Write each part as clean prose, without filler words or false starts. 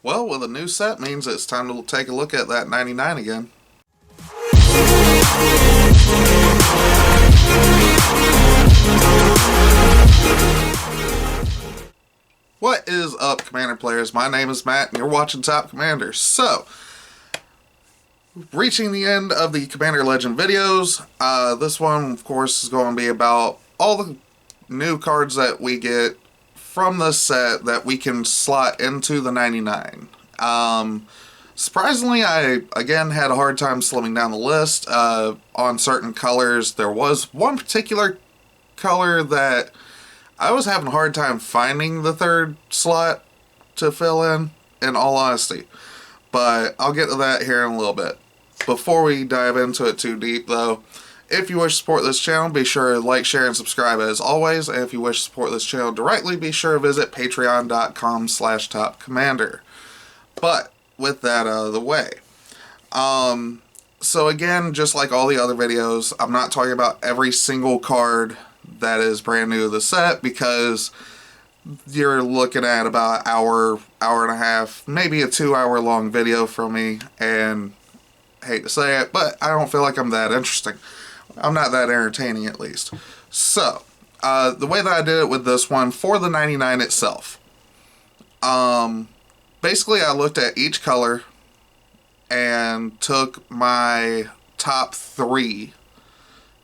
Well, with a new set means it's time to take a look at that 99 again. What is up, Commander players? My name is Matt and you're watching Top Commander. So, reaching the end of the Commander Legend videos, this one of course is going to be about all the new cards that we get from this set that we can slot into the 99. Surprisingly, I again had a hard time slimming down the list on certain colors. There was one particular color that I was having a hard time finding the third slot to fill in all honesty. But I'll get to that here in a little bit. Before we dive into it too deep though, if you wish to support this channel, be sure to like, share, and subscribe as always. And if you wish to support this channel directly, be sure to visit patreon.com/topcommander. But with that out of the way, so again, just like all the other videos, I'm not talking about every single card that is brand new to the set, because you're looking at about an hour and a half, maybe a 2-hour long video from me, and I hate to say it, but I don't feel like I'm that interesting. I'm not that entertaining, at least. So, the way that I did it with this one, for the 99 itself, basically I looked at each color and took my top 3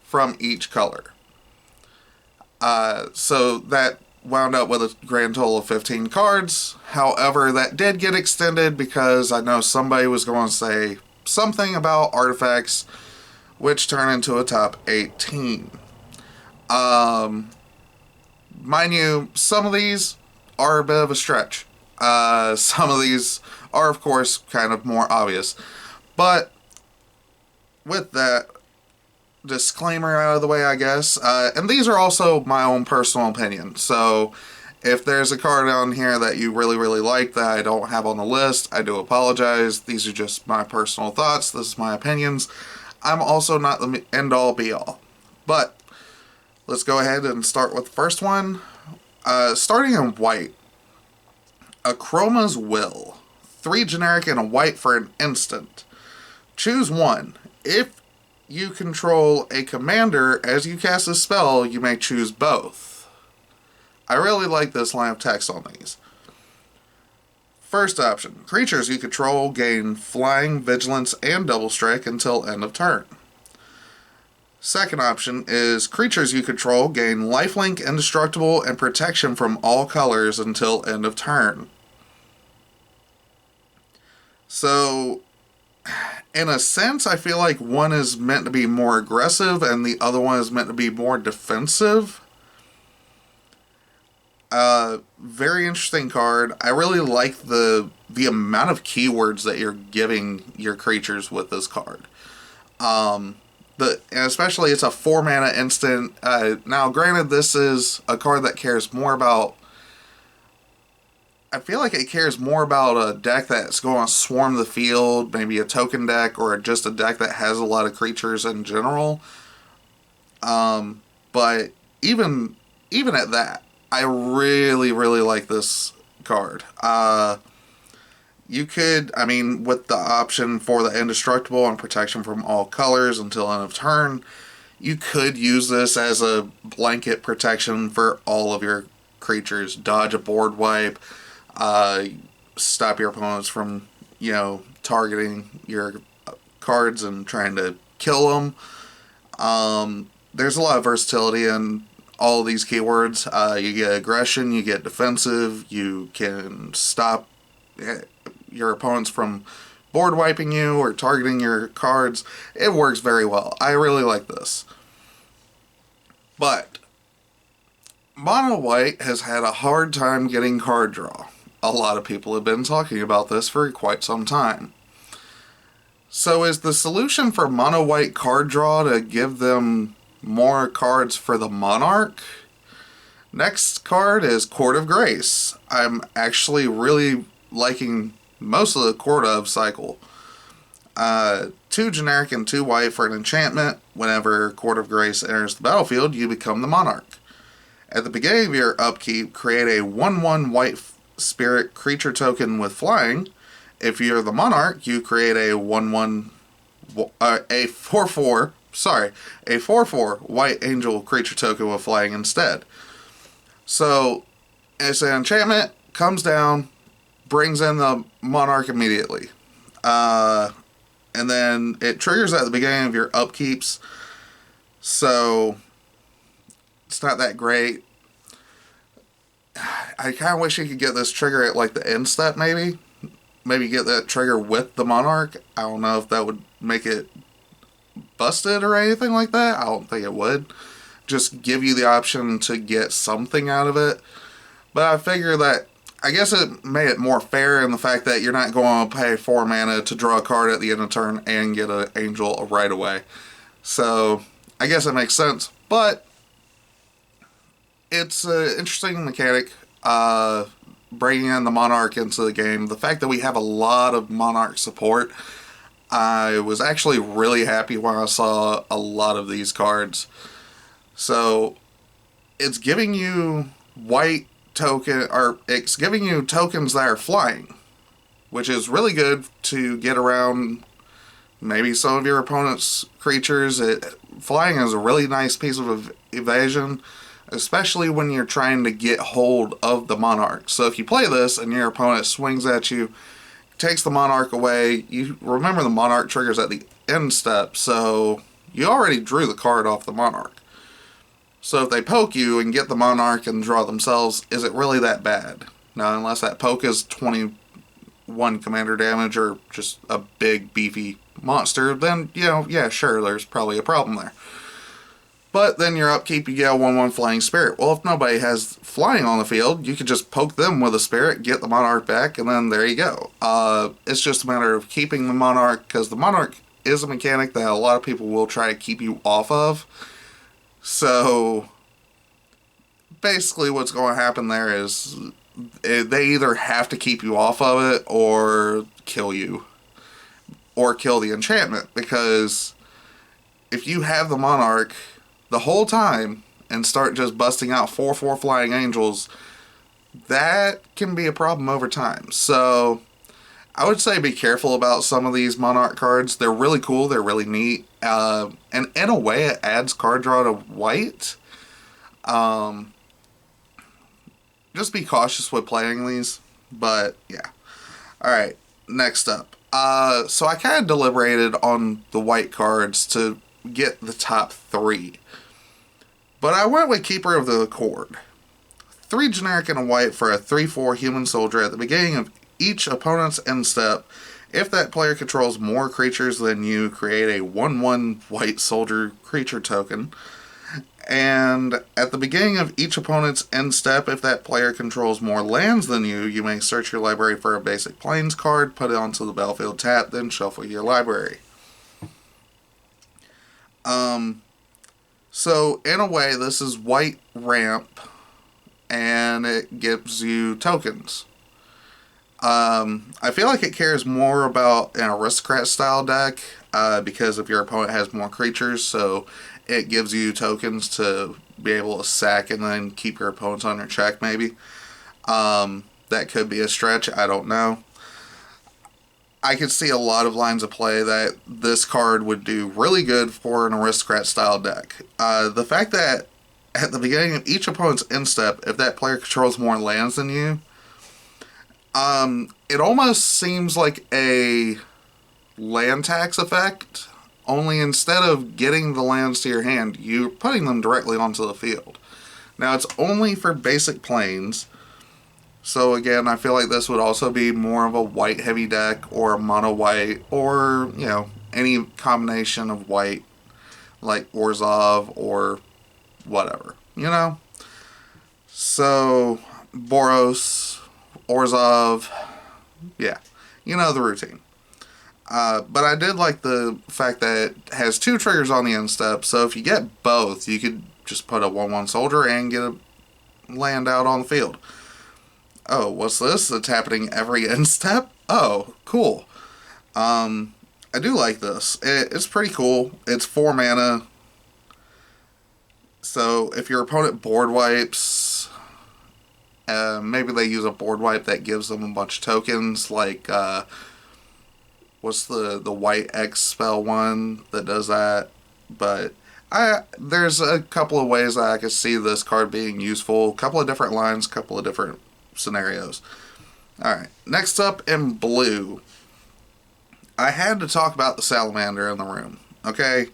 from each color. So that wound up with a grand total of 15 cards. However, that did get extended because I know somebody was going to say something about artifacts, which turned into a top 18. Mind you, some of these are a bit of a stretch. Some of these are, of course, kind of more obvious. But with that disclaimer out of the way, I guess, and these are also my own personal opinion. So if there's a card on here that you really like that I don't have on the list, I do apologize. These are just my personal thoughts. This is my opinions. I'm also not the end-all be-all. But let's go ahead and start with the first one. Starting in white. Achroma's Will. 3 generic and a white for an instant. Choose one. If you control a commander, as you cast a spell, you may choose both. I really like this line of text on these. First option. Creatures you control gain flying, vigilance, and double strike until end of turn. Second option is creatures you control gain lifelink, indestructible, and protection from all colors until end of turn. So, in a sense, I feel like one is meant to be more aggressive and the other one is meant to be more defensive. Very interesting card. I really like the amount of keywords that you're giving your creatures with this card. And especially it's a 4-mana instant. Now, granted, this is a card that cares more about... I feel like it cares more about a deck that's going to swarm the field, maybe a token deck, or just a deck that has a lot of creatures in general. But even at that, I really like this card. You could, I mean, with the option for the indestructible and protection from all colors until end of turn, you could use this as a blanket protection for all of your creatures. Dodge a board wipe, stop your opponents from, targeting your cards and trying to kill them. There's a lot of versatility in all of these keywords. You get aggression, you get defensive, you can stop your opponents from board wiping you or targeting your cards. It works very well. I really like this. But mono white has had a hard time getting card draw. A lot of people have been talking about this for quite some time. So is the solution for mono white card draw to give them more cards for the Monarch? Next card is Court of Grace. I'm actually really liking most of the Court of cycle. 2 generic and 2 white for an enchantment. Whenever Court of Grace enters the battlefield, you become the Monarch. At the beginning of your upkeep, create a 1/1 white spirit creature token with flying. If you're the monarch, you create a 1/1, a 4/4. Sorry, a 4/4 white angel creature token with flying instead. So it's an enchantment, comes down, brings in the monarch immediately. And then it triggers at the beginning of your upkeeps. So it's not that great. I kind of wish you could get this trigger at like the end step, maybe. Maybe get that trigger with the monarch. I don't know if that would make it busted or anything like that. I don't think it would. Just give you the option to get something out of it. But I figure that, I guess it made it more fair in the fact that you're not going to pay 4 mana to draw a card at the end of turn and get an angel right away. So I guess it makes sense. But it's an interesting mechanic, bringing in the monarch into the game. The fact that we have a lot of monarch support, I was actually really happy when I saw a lot of these cards. So it's giving you white token, or it's giving you tokens that are flying, which is really good to get around maybe some of your opponent's creatures. Flying is a really nice piece of evasion, especially when you're trying to get hold of the monarch. So if you play this and your opponent swings at you, takes the monarch away, you remember the monarch triggers at the end step, so you already drew the card off the monarch. So if they poke you and get the monarch and draw themselves, is it really that bad? Now, unless that poke is 21 commander damage or just a big beefy monster, then, yeah, sure, there's probably a problem there. But then your upkeep, you get a 1/1 flying spirit. Well, if nobody has flying on the field, you could just poke them with a spirit, get the monarch back, and then there you go. It's just a matter of keeping the monarch, because the monarch is a mechanic that a lot of people will try to keep you off of. So basically what's going to happen there is they either have to keep you off of it or kill you. Or kill the enchantment, because if you have the monarch the whole time and start just busting out 4/4 flying angels, that can be a problem over time. So I would say be careful about some of these monarch cards. They're really cool, they're really neat, and in a way it adds card draw to white. Just be cautious with playing these, but yeah. Alright, next up. So I kind of deliberated on the white cards to get the top 3. But I went with Keeper of the Accord. 3 generic and a white for a 3/4 human soldier at the beginning of each opponent's end step. If that player controls more creatures than you, create a 1/1 white soldier creature token. And at the beginning of each opponent's end step, if that player controls more lands than you, you may search your library for a basic plains card, put it onto the battlefield tap, then shuffle your library. So in a way, this is white ramp, and it gives you tokens. I feel like it cares more about an aristocrat style deck, because if your opponent has more creatures, so it gives you tokens to be able to sack and then keep your opponents on your check, maybe. That could be a stretch, I don't know. I could see a lot of lines of play that this card would do really good for an aristocrat style deck. The fact that at the beginning of each opponent's end step, if that player controls more lands than you, it almost seems like a land tax effect, only instead of getting the lands to your hand, you're putting them directly onto the field. Now, it's only for basic plains, so again, I feel like this would also be more of a white heavy deck, or a mono white, or, any combination of white, like Orzhov or whatever, So, Boros, Orzhov, yeah, the routine. But I did like the fact that it has 2 triggers on the end step, so if you get both, you could just put a 1/1 soldier and get a land out on the field. Oh, what's this? It's happening every end step? Oh, cool. I do like this. It's pretty cool. It's 4 mana. So if your opponent board wipes Maybe they use a board wipe that gives them a bunch of tokens, like what's the white X spell one that does that? But there's a couple of ways that I could see this card being useful. A couple of different lines, a couple of different scenarios. Alright, next up in blue, I had to talk about the salamander in the room. Okay?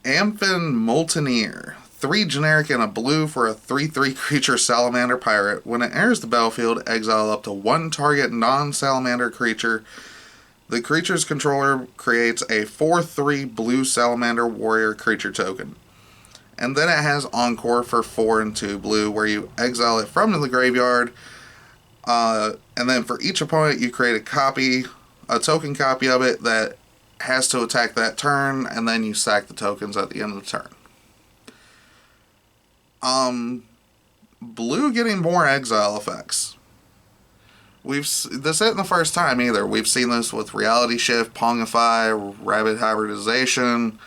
Amphin Molteneer. 3 generic and a blue for a 3/3 creature salamander pirate. When it enters the battlefield, exile up to 1 target non-salamander creature. The creature's controller creates a 4/3 blue salamander warrior creature token. And then it has Encore for 4 and 2 blue, where you exile it from the graveyard. And then for each opponent, you create a token copy of it that has to attack that turn, and then you sack the tokens at the end of the turn. Blue getting more exile effects. This isn't the first time either. We've seen this with Reality Shift, Pongify, Rabid Hybridization,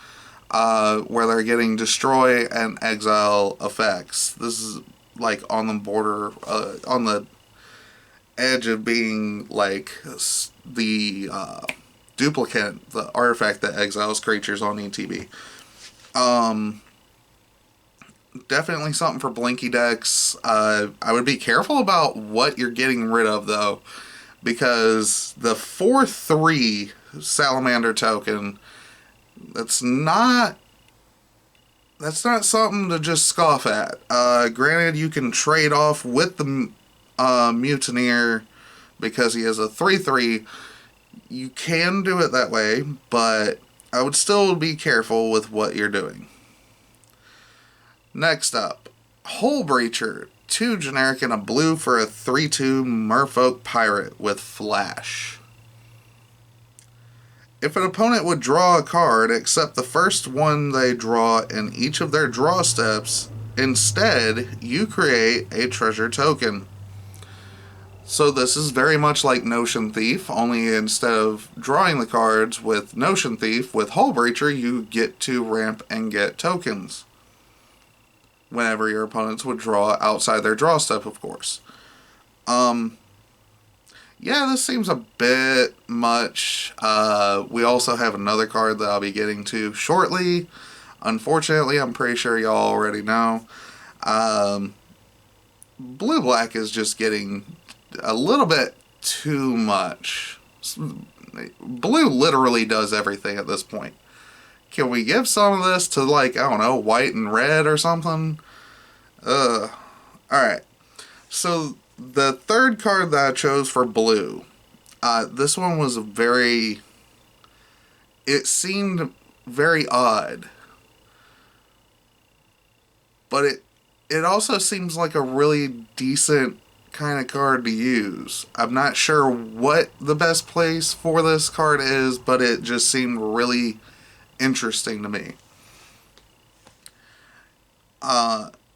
where they're getting destroy and exile effects. This is like on the border, on the edge of being like the duplicate, the artifact that exiles creatures on ETB. Definitely something for Blinky decks. I would be careful about what you're getting rid of, though, because the 4/3 Salamander token, that's not something to just scoff at. Granted, you can trade off with the Mutineer because he has a 3/3. You can do it that way, but I would still be careful with what you're doing. Next up, Hull Breacher, 2 generic and a blue for a 3/2 Merfolk Pirate with Flash. If an opponent would draw a card except the first one they draw in each of their draw steps, instead you create a treasure token. So this is very much like Notion Thief, only instead of drawing the cards with Notion Thief, with Hull Breacher you get to ramp and get tokens whenever your opponents would draw outside their draw step, of course. Yeah, this seems a bit much. We also have another card that I'll be getting to shortly. Unfortunately, I'm pretty sure y'all already know. Blue-black is just getting a little bit too much. Blue literally does everything at this point. Can we give some of this to, like, I don't know, white and red or something? Alright. So, the third card that I chose for blue, this one was it seemed very odd. But it also seems like a really decent kind of card to use. I'm not sure what the best place for this card is, but it just seemed really interesting to me.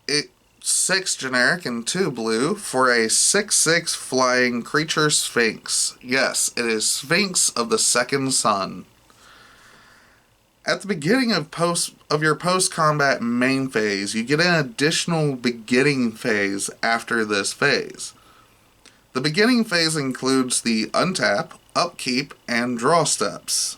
It's 6 generic and 2 blue for a 6/6 flying creature Sphinx. Yes, it is Sphinx of the Second Sun. At the beginning of your post-combat main phase, you get an additional beginning phase after this phase. The beginning phase includes the untap, upkeep, and draw steps.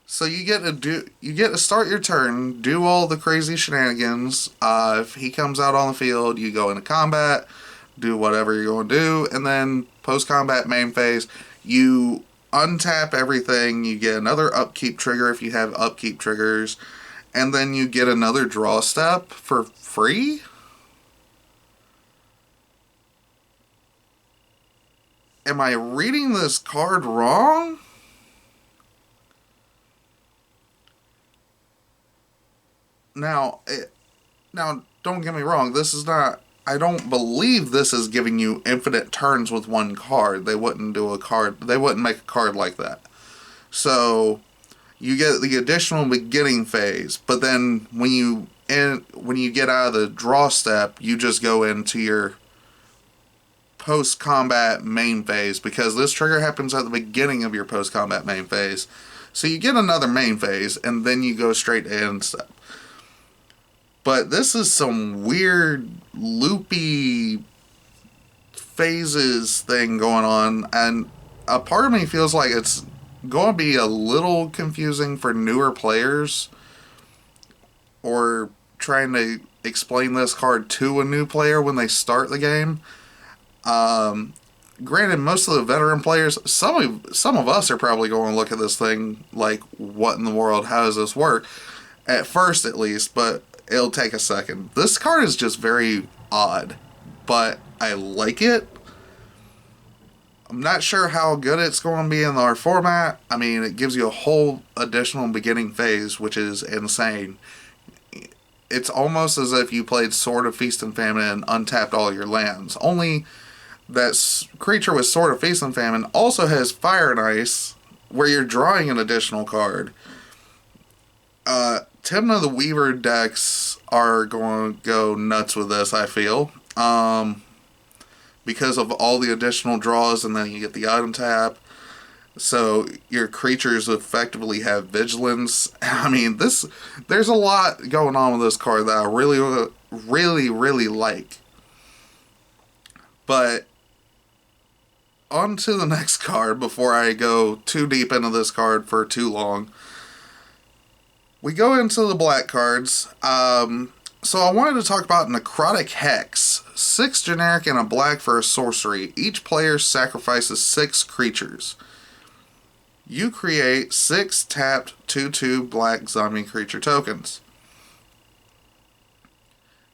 So you get to start your turn, do all the crazy shenanigans. If he comes out on the field, you go into combat, do whatever you're going to do, and then post-combat main phase, you untap everything, you get another upkeep trigger if you have upkeep triggers, and then you get another draw step for free? Am I reading this card wrong? Now, don't get me wrong, this is not... I don't believe this is giving you infinite turns with one card. They wouldn't make a card like that. So, you get the additional beginning phase, but then when you get out of the draw step, you just go into your post-combat main phase, because this trigger happens at the beginning of your post-combat main phase. So you get another main phase, and then you go straight to end step. But this is some weird, loopy phases thing going on, and a part of me feels like it's going to be a little confusing for newer players, or trying to explain this card to a new player when they start the game. Um, Granted, most of the veteran players, some of us are probably going to look at this thing like, what in the world? How does this work? At first, at least, but it'll take a second. This card is just very odd, but I like it. I'm not sure how good it's going to be in our format. I mean, it gives you a whole additional beginning phase, which is insane. It's almost as if you played Sword of Feast and Famine and untapped all your lands. Only that creature with Sword of Feast and Famine also has Fire and Ice, where you're drawing an additional card. Timna the Weaver decks are going to go nuts with this, I feel. Because of all the additional draws, and then you get the item tap. So your creatures effectively have vigilance. I mean, there's a lot going on with this card that I really like. But on to the next card before I go too deep into this card for too long. We go into the black cards. So I wanted to talk about Necrotic Hex. 6 generic and a black for a sorcery. Each player sacrifices 6 creatures. You create 6 tapped 2/2 black zombie creature tokens.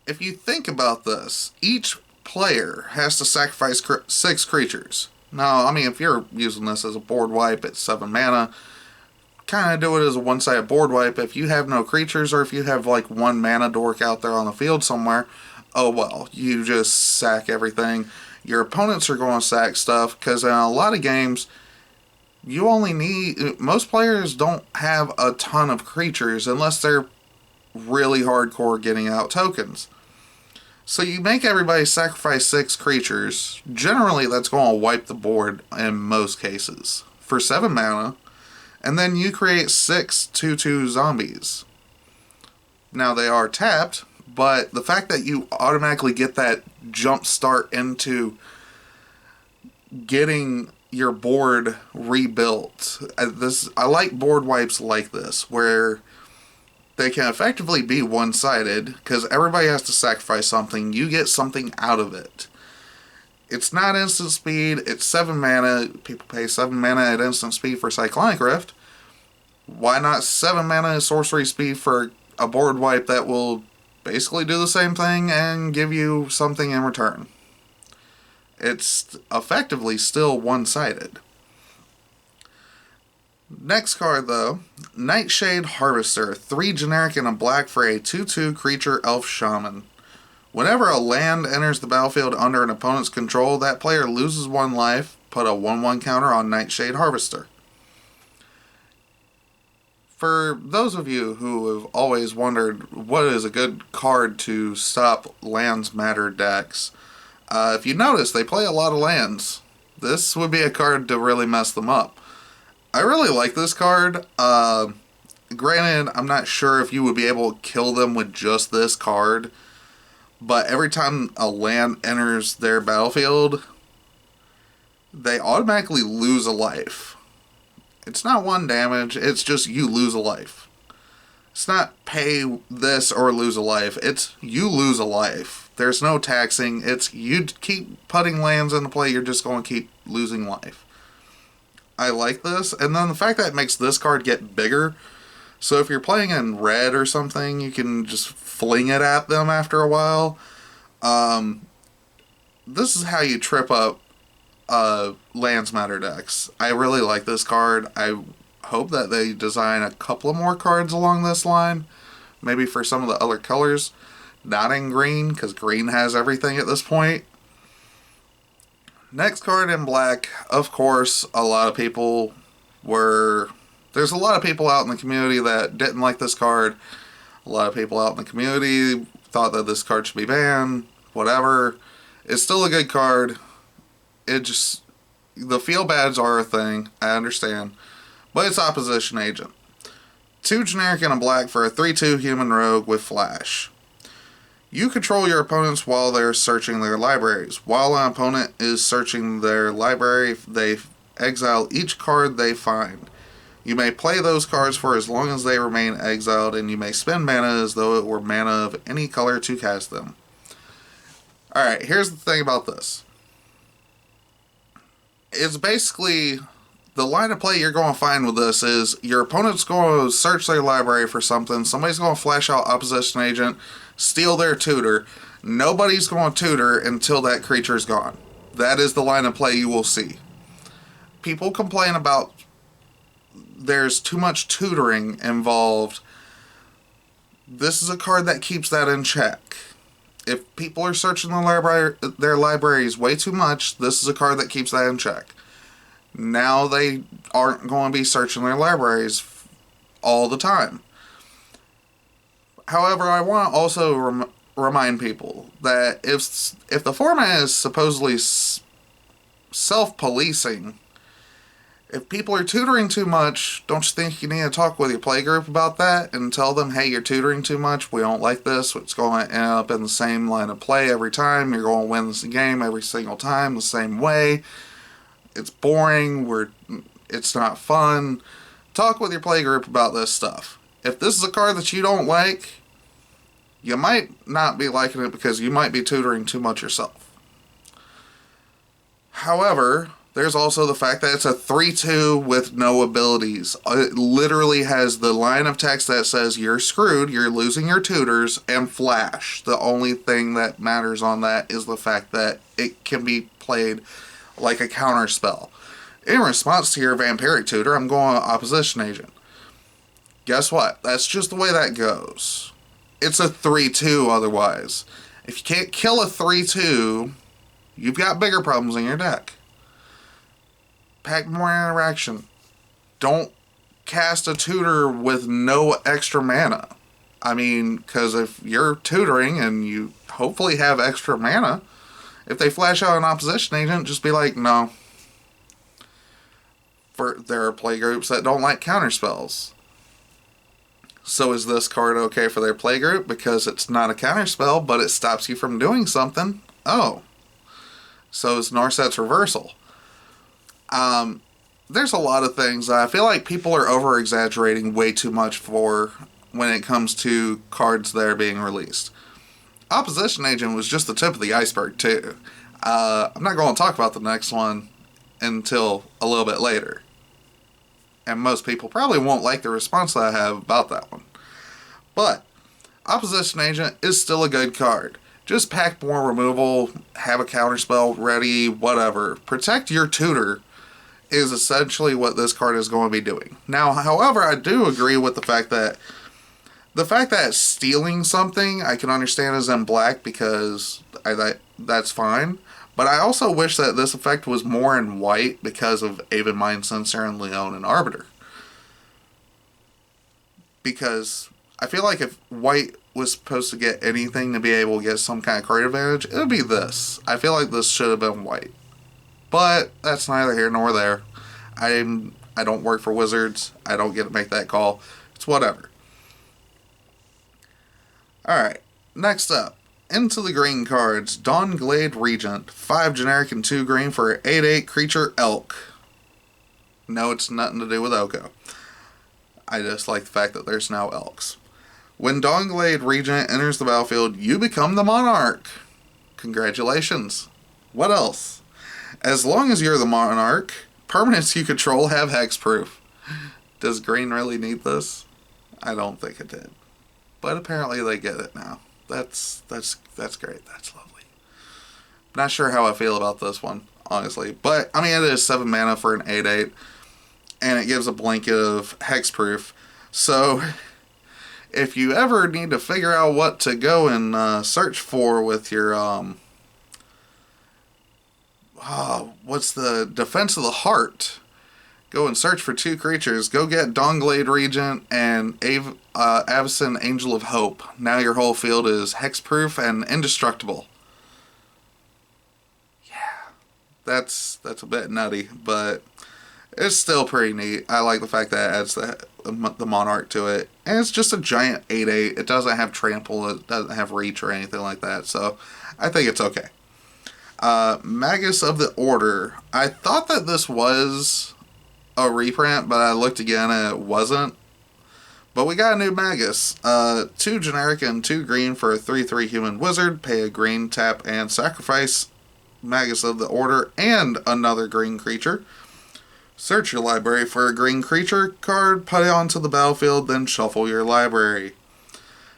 If you think about this, each player has to sacrifice 6 creatures. Now, I mean, if you're using this as a board wipe at 7 mana, kind of do it as a one-sided board wipe. If you have no creatures, or if you have like 1 mana dork out there on the field somewhere, oh well, you just sack everything. Your opponents are going to sack stuff, because in a lot of games, you only need... Most players don't have a ton of creatures unless they're really hardcore getting out tokens. So you make everybody sacrifice 6 creatures. Generally, that's going to wipe the board in most cases for 7 mana. And then you create 6 2/2 zombies. Now, they are tapped, but the fact that you automatically get that jump start into getting your board rebuilt. I like board wipes like this, where they can effectively be one-sided, because everybody has to sacrifice something. You get something out of it. It's not instant speed. It's 7 mana. People pay 7 mana at instant speed for Cyclonic Rift. Why not 7 mana sorcery speed for a board wipe that will basically do the same thing and give you something in return? It's effectively still one-sided. Next card, though, Nightshade Harvester. 3 generic and a black for a 2/2 creature elf shaman. Whenever a land enters the battlefield under an opponent's control, that player loses 1 life. Put a 1/1 counter on Nightshade Harvester. For those of you who have always wondered what is a good card to stop lands matter decks, if you notice, they play a lot of lands. This would be a card to really mess them up. I really like this card. Granted, I'm not sure if you would be able to kill them with just this card, but every time a land enters their battlefield, they automatically lose a life. It's not 1 damage, it's just you lose a life. It's not pay this or lose a life, it's you lose a life. There's no taxing, it's you keep putting lands into play, you're just going to keep losing life. I like this, and then the fact that it makes this card get bigger, so if you're playing in red or something, you can just fling it at them after a while. This is how you trip up lands matter decks. I really like this card. I hope that they design a couple of more cards along this line, maybe for some of the other colors, not in green, because green has everything at this point. Next card in black, of course, there's a lot of people out in the community that didn't like this card. A lot of people out in the community thought that this card should be banned, whatever. It's still a good card. The feel bads are a thing, I understand, but it's Opposition Agent. 2 generic and a black for a 3/2 human rogue with flash. You control your opponents while they're searching their libraries. While an opponent is searching their library, they exile each card they find. You may play those cards for as long as they remain exiled, and you may spend mana as though it were mana of any color to cast them. Alright, here's the thing about this. It's basically, the line of play you're going to find with this is your opponent's going to search their library for something, somebody's going to flash out Opposition Agent, steal their tutor. Nobody's going to tutor until that creature's gone. That is the line of play you will see. People complain about there's too much tutoring involved. This is a card that keeps that in check. If people are searching their libraries way too much, this is a card that keeps that in check. Now they aren't going to be searching their libraries all the time. However, I want to also remind people that if the format is supposedly self-policing, if people are tutoring too much, don't you think you need to talk with your playgroup about that and tell them, hey, you're tutoring too much, we don't like this, it's going to end up in the same line of play every time, you're going to win this game every single time the same way, it's boring, it's not fun. Talk with your playgroup about this stuff. If this is a card that you don't like, you might not be liking it because you might be tutoring too much yourself. However, there's also the fact that it's a 3/2 with no abilities. It literally has the line of text that says you're screwed, you're losing your tutors, and flash. The only thing that matters on that is the fact that it can be played like a counter spell. In response to your Vampiric Tutor, I'm going Opposition Agent. Guess what? That's just the way that goes. It's a 3/2 otherwise. If you can't kill a 3/2, you've got bigger problems in your deck. Pack more interaction. Don't cast a tutor with no extra mana. I mean, because if you're tutoring and you hopefully have extra mana, if they flash out an Opposition Agent, just be like, no. There are playgroups that don't like counterspells. So is this card okay for their playgroup because it's not a counterspell, but it stops you from doing something? Oh. So is Narset's Reversal. There's a lot of things. I feel like people are over-exaggerating way too much for when it comes to cards that are being released. Opposition Agent was just the tip of the iceberg, too. I'm not going to talk about the next one until a little bit later. And most people probably won't like the response that I have about that one. But Opposition Agent is still a good card. Just pack more removal, have a counterspell ready, whatever. Protect your tutor is essentially what this card is going to be doing. Now, however, I do agree with the fact that stealing something I can understand is in black because that's fine. But I also wish that this effect was more in white because of Aven Mind Sensor and Leon and Arbiter. Because I feel like if white was supposed to get anything to be able to get some kind of card advantage, it would be this. I feel like this should have been white. But that's neither here nor there. I don't work for Wizards. I don't get to make that call. It's whatever. Alright, next up. Into the green cards. Dawnglade Regent. 5 generic and 2 green for an 8/8 creature elk. No, it's nothing to do with Oko. I just like the fact that there's now elks. When Dawnglade Regent enters the battlefield, you become the monarch. Congratulations. What else? As long as you're the monarch, permanents you control have hexproof. Does green really need this? I don't think it did. But apparently they get it now. That's great. That's lovely. Not sure how I feel about this one, honestly. But, I mean, it is 7 mana for an 8/8. And it gives a blanket of hexproof. So, if you ever need to figure out what to go and search for with your, what's the Defense of the Heart? Go and search for 2 creatures. Go get Dawnglade Regent and Avacyn Angel of Hope. Now your whole field is hexproof and indestructible. Yeah, that's a bit nutty, but It's still pretty neat. I like the fact that it adds the Monarch to it. And it's just a giant 8/8. It doesn't have trample, it doesn't have reach or anything like that. So I think it's okay. Magus of the Order. I thought that this was a reprint, but I looked again and it wasn't. But we got a new Magus. 2 generic and 2 green for a 3/3 human wizard. Pay a green, tap, and sacrifice Magus of the Order and another green creature. Search your library for a green creature card, put it onto the battlefield, then shuffle your library.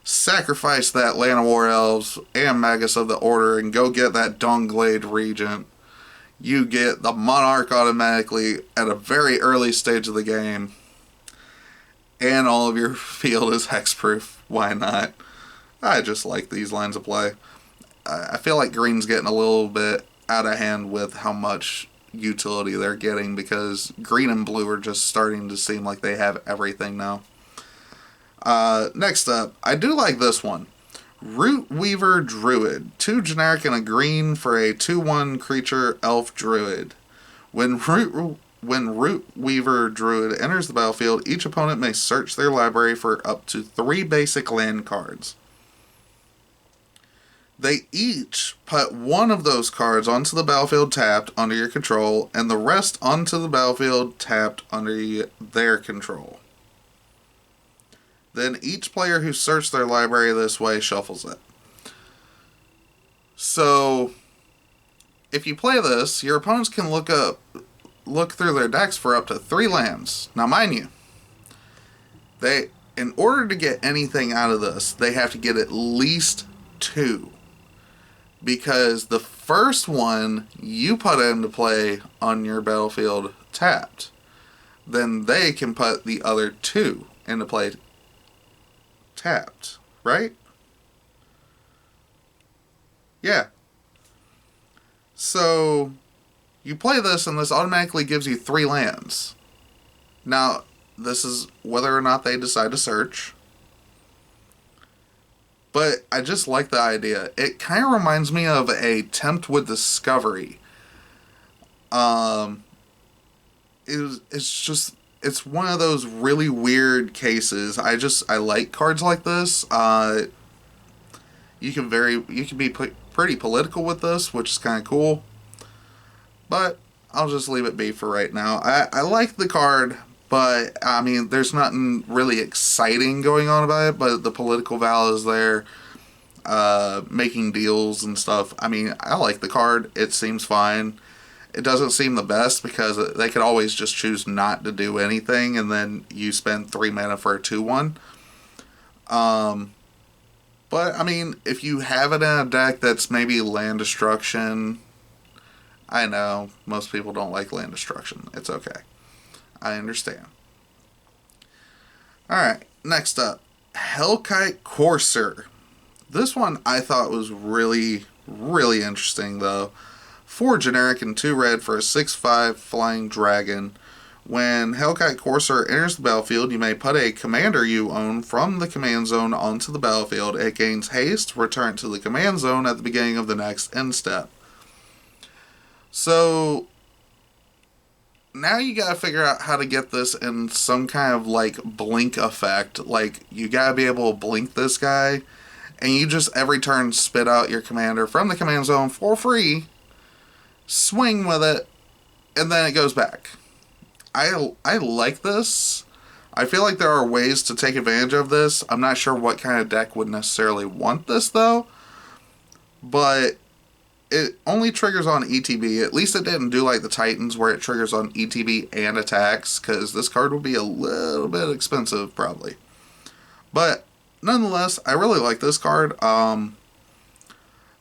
Sacrifice that Land of War Elves and Magus of the Order and go get that Dawnglade Regent. You get the Monarch automatically at a very early stage of the game. And all of your field is hexproof. Why not? I just like these lines of play. I feel like green's getting a little bit out of hand with how much utility they're getting, because green and blue are just starting to seem like they have everything now. Next up, I do like this one. Root Weaver Druid. 2 generic and a green for a 2/1 creature elf druid. When Root Weaver Druid enters the battlefield, each opponent may search their library for up to 3 basic land cards. They each put one of those cards onto the battlefield tapped under your control, and the rest onto the battlefield tapped under their control. Then each player who searched their library this way shuffles it. So, if you play this, your opponents can look through their decks for up to 3 lands. Now, mind you, in order to get anything out of this, they have to get at least 2. Because the first one you put into play on your battlefield tapped. Then they can put the other 2 into play tapped. Right? Yeah. So, you play this and this automatically gives you 3 lands. Now, this is whether or not they decide to search. But I just like the idea. It kind of reminds me of a Tempt with Discovery. It's one of those really weird cases. I like cards like this. You can be pretty political with this, which is kind of cool. But I'll just leave it be for right now. I like the card, but I mean, there's nothing really exciting going on about it. But the political value is there, making deals and stuff. I mean, I like the card. It seems fine. It doesn't seem the best because they could always just choose not to do anything, and then you spend 3 mana for a 2/1. But I mean, if you have it in a deck that's maybe land destruction, I know most people don't like land destruction. It's okay. I understand. Alright, next up. Hellkite Courser. This one I thought was really, really interesting though. 4 generic and 2 red for a 6/5 flying dragon. When Hellkite Courser enters the battlefield, you may put a commander you own from the command zone onto the battlefield. It gains haste, return to the command zone at the beginning of the next end step. So, now you gotta figure out how to get this in some kind of like blink effect. Like, you gotta be able to blink this guy, and you just every turn spit out your commander from the command zone for free, swing with it, and then it goes back. I like this. I feel like there are ways to take advantage of this. I'm not sure what kind of deck would necessarily want this though, but it only triggers on ETB. At least it didn't do like the Titans where it triggers on ETB and attacks, because this card would be a little bit expensive probably. But nonetheless, I really like this card.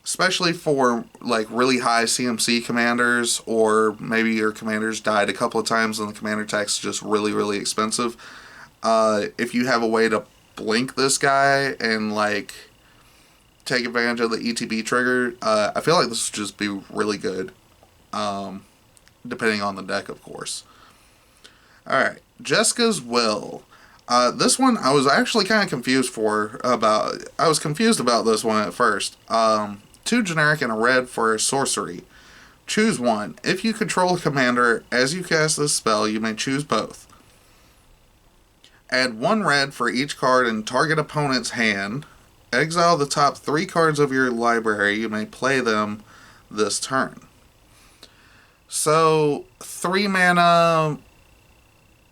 Especially for like really high CMC commanders, or maybe your commanders died a couple of times and the commander text is just really, really expensive. If you have a way to blink this guy and like take advantage of the ETB trigger, I feel like this would just be really good. Depending on the deck, of course. Alright, Jessica's Will. This one I was actually kind of confused about. I was confused about this one at first. 2 generic and a red for a sorcery. Choose one. If you control a commander, as you cast this spell, you may choose both. Add 1 red for each card in target opponent's hand. Exile the top 3 cards of your library. You may play them this turn. So, 3 mana,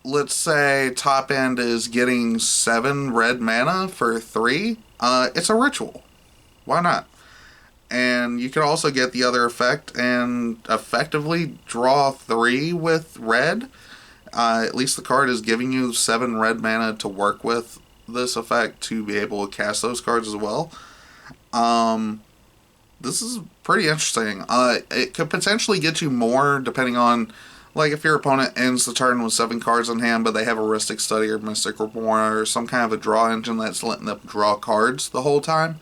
let's say top end is getting 7 red mana for 3. It's a ritual. Why not? And you can also get the other effect and effectively draw 3 with red. At least the card is giving you 7 red mana to work with this effect to be able to cast those cards as well. This is pretty interesting. It could potentially get you more depending on, like, if your opponent ends the turn with 7 cards in hand, but they have a Rhystic Study or Mystic Remora or some kind of a draw engine that's letting them draw cards the whole time.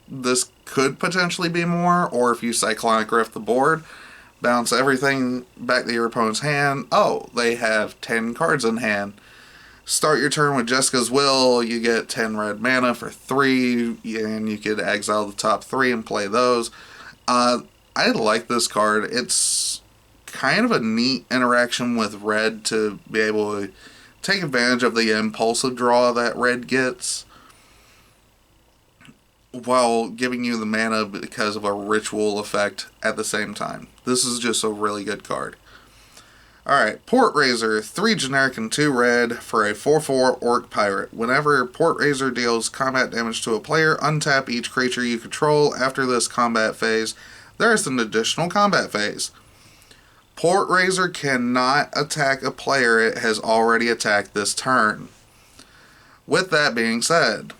This could potentially be more, or if you Cyclonic Rift the board, bounce everything back to your opponent's hand. Oh, they have 10 cards in hand. Start your turn with Jessica's Will, you get 10 red mana for 3, and you could exile the top 3 and play those. I like this card. It's kind of a neat interaction with red to be able to take advantage of the impulsive draw that red gets, while giving you the mana because of a ritual effect at the same time. This is just a really good card. Alright, Port Razor, 3 generic and 2 red for a 4/4 Orc Pirate. Whenever Port Razor deals combat damage to a player, untap each creature you control. After this combat phase, there is an additional combat phase. Port Razor cannot attack a player it has already attacked this turn. With that being said,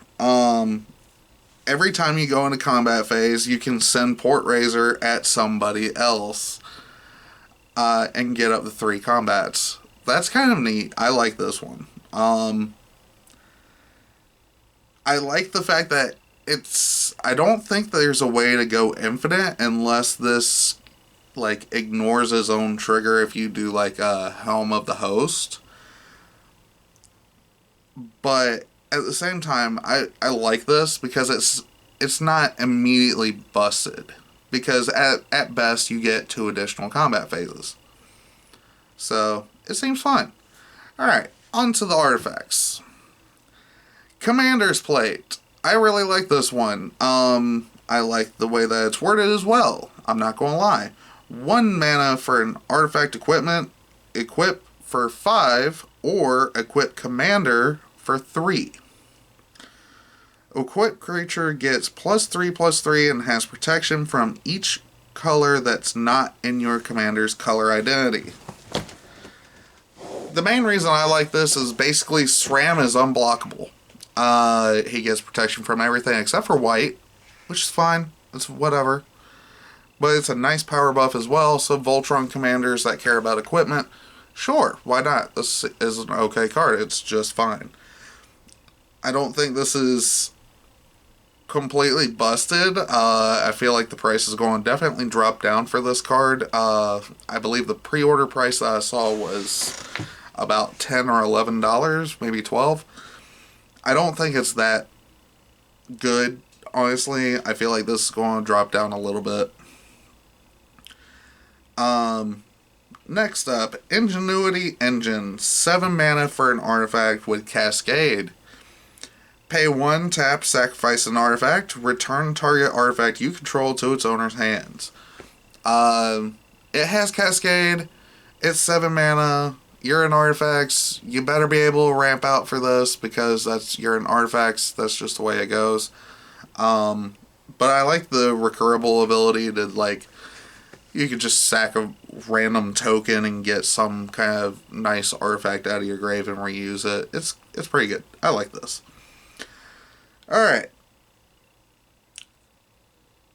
every time you go into combat phase, you can send Port Razor at somebody else and get up to 3 combats. That's kind of neat. I like this one. I like the fact that I don't think there's a way to go infinite unless this, like, ignores his own trigger if you do, like, a Helm of the Host. But at the same time, I like this because it's not immediately busted. Because at best, you get 2 additional combat phases. So, it seems fine. Alright, on to the artifacts. Commander's Plate. I really like this one. I like the way that it's worded as well. I'm not going to lie. 1 mana for an artifact equipment. Equip for 5, or equip Commander for 3. Equipped creature gets +3/+3 and has protection from each color that's not in your commander's color identity. The main reason I like this is basically SRAM is unblockable. He gets protection from everything except for white, which is fine. It's whatever. But it's a nice power buff as well, so Voltron commanders that care about equipment, sure, why not? This is an okay card. It's just fine. I don't think this is completely busted. I feel like the price is going to definitely drop down for this card. I believe the pre-order price that I saw was about $10 or $11, maybe $12. I don't think it's that good, honestly. I feel like this is going to drop down a little bit. Next up, Ingenuity Engine. 7 mana for an artifact with Cascade. Pay 1, tap, sacrifice an artifact, return target artifact you control to its owner's hands. It has Cascade, it's 7 mana, you're in artifacts, you better be able to ramp out for this because you're in artifacts, that's just the way it goes. But I like the recurable ability to, like, you could just sack a random token and get some kind of nice artifact out of your grave and reuse it. It's pretty good. I like this. Alright.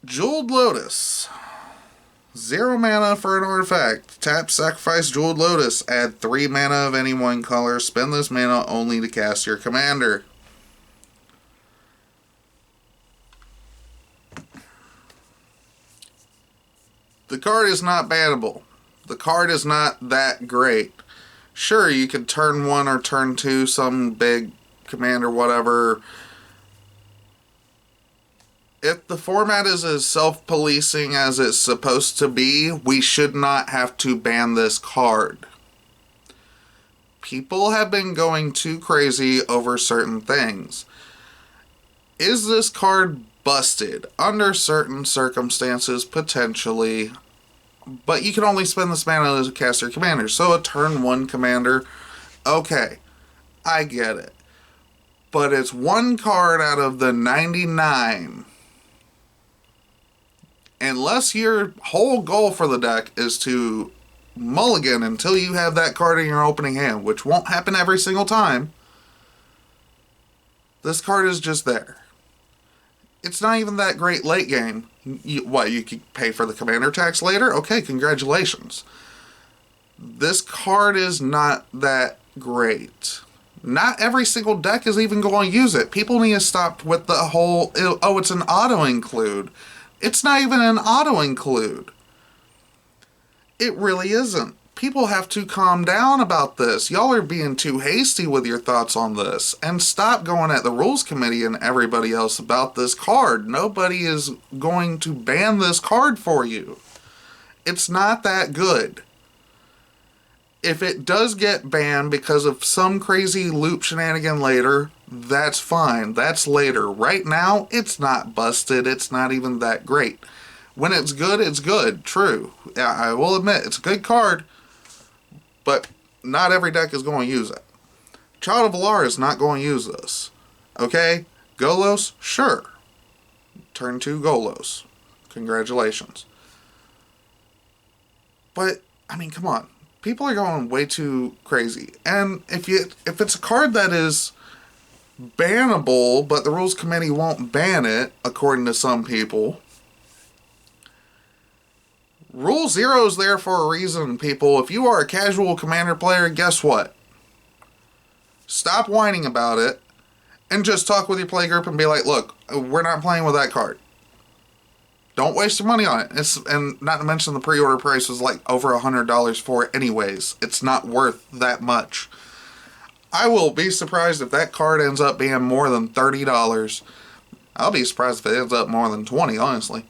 Jeweled Lotus. 0 mana for an artifact. Tap, sacrifice Jeweled Lotus. Add 3 mana of any one color. Spend this mana only to cast your commander. The card is not bannable. The card is not that great. Sure, you could turn 1 or turn 2 some big commander, whatever, If the format is as self-policing as it's supposed to be, we should not have to ban this card. People have been going too crazy over certain things. Is this card busted? Under certain circumstances, potentially. But you can only spend this mana to cast your commander. So a turn 1 commander, okay, I get it. But it's one card out of the 99. Unless your whole goal for the deck is to mulligan until you have that card in your opening hand, which won't happen every single time, this card is just there. It's not even that great late game. You could pay for the commander tax later? Okay, congratulations. This card is not that great. Not every single deck is even going to use it. People need to stop with the whole, oh, it's an auto-include. It's not even an auto-include. It really isn't. People have to calm down about this. Y'all are being too hasty with your thoughts on this. And stop going at the rules committee and everybody else about this card. Nobody is going to ban this card for you. It's not that good. If it does get banned because of some crazy loop shenanigan later, that's fine. That's later. Right now, it's not busted. It's not even that great. When it's good, it's good. True. I will admit, it's a good card. But not every deck is going to use it. Child of Valar is not going to use this. Okay? Golos? Sure. Turn 2 Golos. Congratulations. But, I mean, come on. People are going way too crazy. And if it's a card that is bannable, but the rules committee won't ban it, according to some people, Rule 0 is there for a reason, people. If you are a casual commander player, guess what? Stop whining about it and just talk with your playgroup and be like, look, we're not playing with that card. Don't waste your money on it. And not to mention the pre-order price was like over $100 for it anyways. It's not worth that much. I will be surprised if that card ends up being more than $30. I'll be surprised if it ends up more than $20, honestly.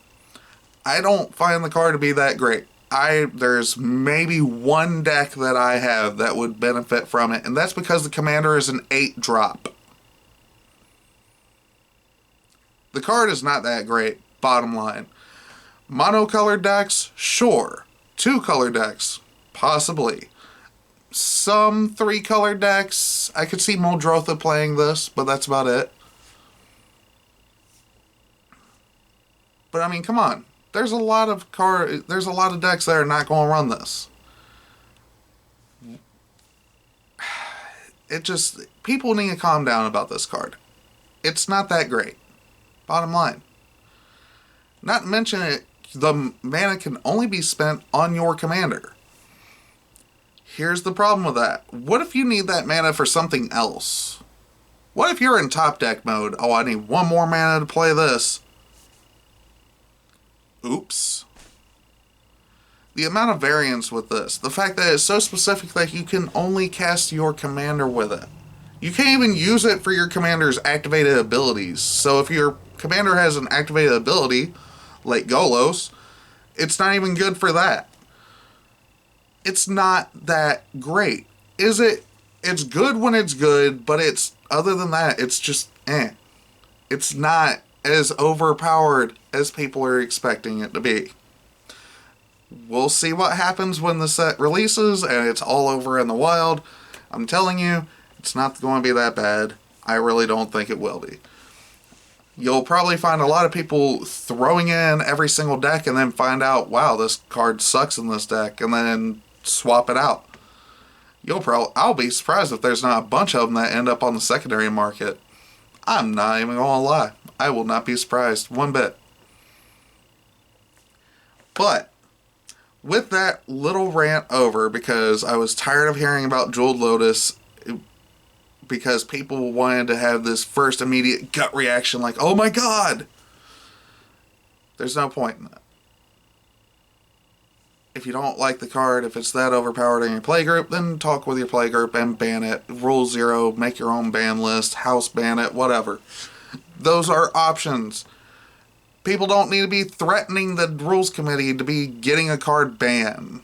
I don't find the card to be that great. There's maybe one deck that I have that would benefit from it, and that's because the commander is an 8-drop. The card is not that great, bottom line. Monocolored decks? Sure. 2-color decks? Possibly. Some 3-color decks, I could see Muldrotha playing this, but that's about it. But I mean, come on. There's a lot of decks that are not going to run this. People need to calm down about this card. It's not that great. Bottom line. Not to mention it, the mana can only be spent on your commander. Here's the problem with that. What if you need that mana for something else? What if you're in top deck mode? Oh, I need one more mana to play this. Oops. The amount of variance with this. The fact that it's so specific that you can only cast your commander with it. You can't even use it for your commander's activated abilities. So if your commander has an activated ability, like Golos, it's not even good for that. It's not that great. Is it? It's good when it's good, but other than that, it's just eh. It's not as overpowered as people are expecting it to be. We'll see what happens when the set releases and it's all over in the wild. I'm telling you, it's not going to be that bad. I really don't think it will be. You'll probably find a lot of people throwing in every single deck and then find out, wow, this card sucks in this deck, and then swap it out. I'll be surprised if there's not a bunch of them that end up on the secondary market. I'm not even going to lie. I will not be surprised one bit. But with that little rant over, because I was tired of hearing about Jeweled Lotus, because people wanted to have this first immediate gut reaction like, oh my god! There's no point in that. If you don't like the card, if it's that overpowered in your playgroup, then talk with your playgroup and ban it. Rule 0, make your own ban list, house ban it, whatever. Those are options. People don't need to be threatening the rules committee to be getting a card banned.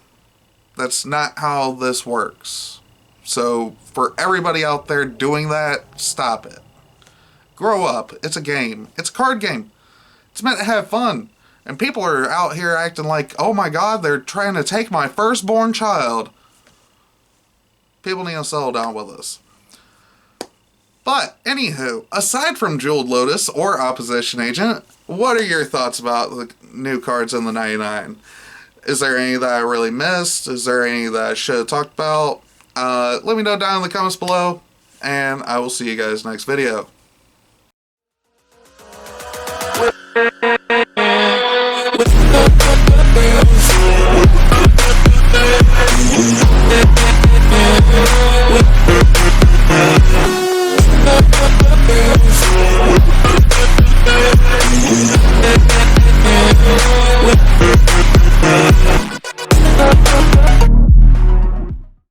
That's not how this works. So, for everybody out there doing that, stop it. Grow up. It's a game. It's a card game. It's meant to have fun. And people are out here acting like, oh my god, they're trying to take my firstborn child. People need to settle down with us. But, anywho, aside from Jeweled Lotus or Opposition Agent, what are your thoughts about the new cards in the 99? Is there any that I really missed? Is there any that I should have talked about? Let me know down in the comments below, and I will see you guys next video.